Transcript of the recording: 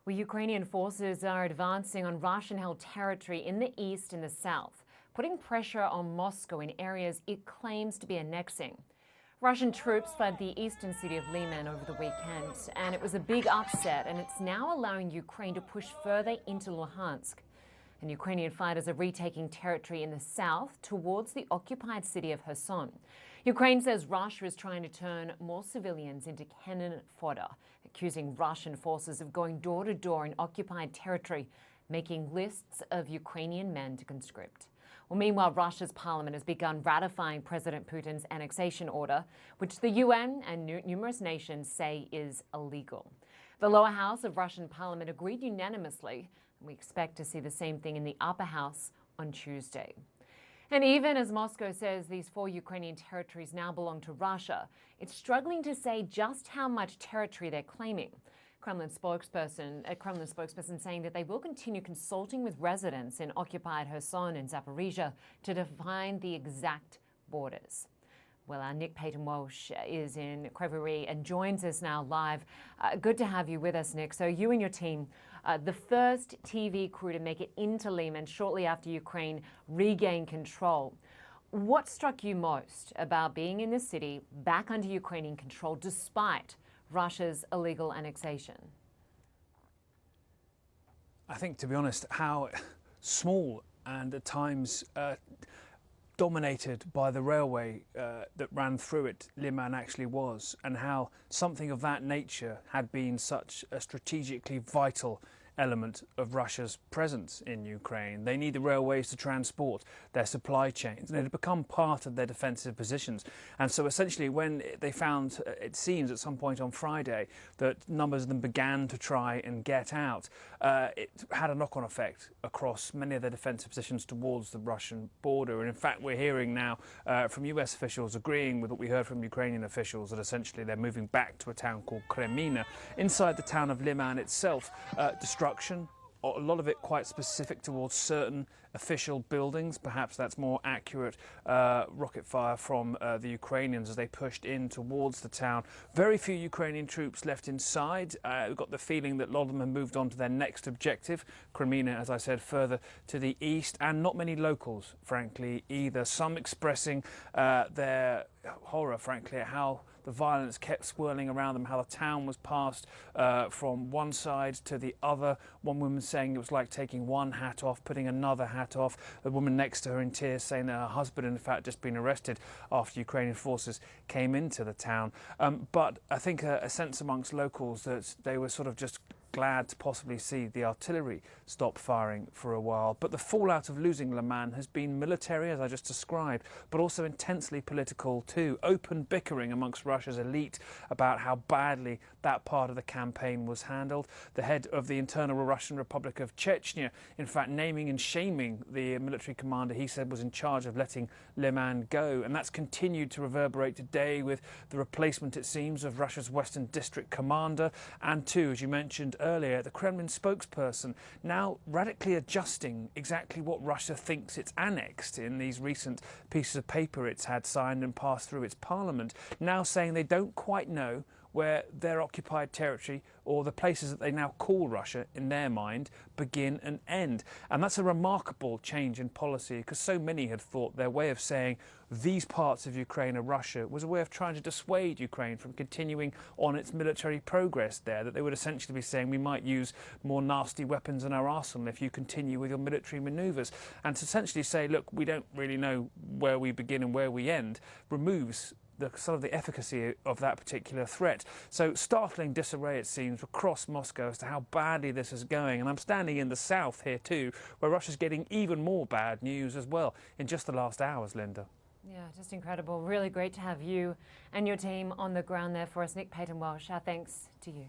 Well, Ukrainian forces are advancing on Russian-held territory in the east and the south, putting pressure on Moscow in areas it claims to be annexing. Russian troops fled the eastern city of Lyman over the weekend, and it was a big upset, and it's now allowing Ukraine to push further into Luhansk. And Ukrainian fighters are retaking territory in the south towards the occupied city of Kherson. Ukraine says Russia is trying to turn more civilians into cannon fodder, accusing Russian forces of going door to door in occupied territory, making lists of Ukrainian men to conscript. Well, meanwhile, Russia's parliament has begun ratifying President Putin's annexation order, which the UN and numerous nations say is illegal. The lower house of Russian parliament agreed unanimously, and we expect to see the same thing in the upper house on Tuesday. And even as Moscow says these 4 Ukrainian territories now belong to Russia, it's struggling to say just how much territory they're claiming. A Kremlin spokesperson saying that they will continue consulting with residents in occupied Kherson and Zaporizhia to define the exact borders. Well, our Paton-Walsh is in Creverie and joins us now live. Good to have you with us, Nick. So you and your team, the first TV crew to make it into Lyman shortly after Ukraine regained control. What struck you most about being in this city back under Ukrainian control despite Russia's illegal annexation? I think, to be honest, how small and at times dominated by the railway that ran through it, Lyman actually was, and how something of that nature had been such a strategically vital element of Russia's presence in Ukraine. They need the railways to transport their supply chains, and it had become part of their defensive positions. And so essentially when they found, it seems at some point on Friday, that numbers of them began to try and get out, it had a knock-on effect across many of their defensive positions towards the Russian border. And in fact, we're hearing now from US officials agreeing with what we heard from Ukrainian officials, that essentially they're moving back to a town called Kreminna. Inside the town of Lyman itself, destruction, a lot of it quite specific towards certain official buildings. Perhaps that's more accurate. Rocket fire from the Ukrainians as they pushed in towards the town. Very few Ukrainian troops left inside. We've got the feeling that a lot of them have moved on to their next objective, Kreminna, as I said, further to the east, and not many locals, frankly, either. Some expressing their horror, frankly, at how the violence kept swirling around them, how the town was passed from one side to the other. One woman saying it was like taking one hat off, putting another hat off. The woman next to her in tears saying that her husband, in fact, just been arrested after Ukrainian forces came into the town. But I think a sense amongst locals that they were sort of just glad to possibly see the artillery stop firing for a while. But the fallout of losing Lyman has been military, as I just described, but also intensely political too. Open bickering amongst Russia's elite about how badly that part of the campaign was handled. The head of the Internal Russian Republic of Chechnya, in fact, naming and shaming the military commander he said was in charge of letting Lyman go. And that's continued to reverberate today with the replacement, it seems, of Russia's Western District commander, and too, as you mentioned earlier, the Kremlin spokesperson now radically adjusting exactly what Russia thinks it's annexed in these recent pieces of paper it's had signed and passed through its parliament, now saying they don't quite know where their occupied territory, or the places that they now call Russia in their mind, begin and end. And that's a remarkable change in policy, because so many had thought their way of saying these parts of Ukraine are Russia was a way of trying to dissuade Ukraine from continuing on its military progress there, that they would essentially be saying we might use more nasty weapons in our arsenal if you continue with your military manoeuvres. And to essentially say, look, we don't really know where we begin and where we end, removes the sort of the efficacy of that particular threat. So startling disarray, it seems, across Moscow as to how badly this is going. And I'm standing in the south here too, where Russia's getting even more bad news as well in just the last hours, Lynda. Yeah, just incredible. Really great to have you and your team on the ground there for us. Paton-Walsh, our thanks to you.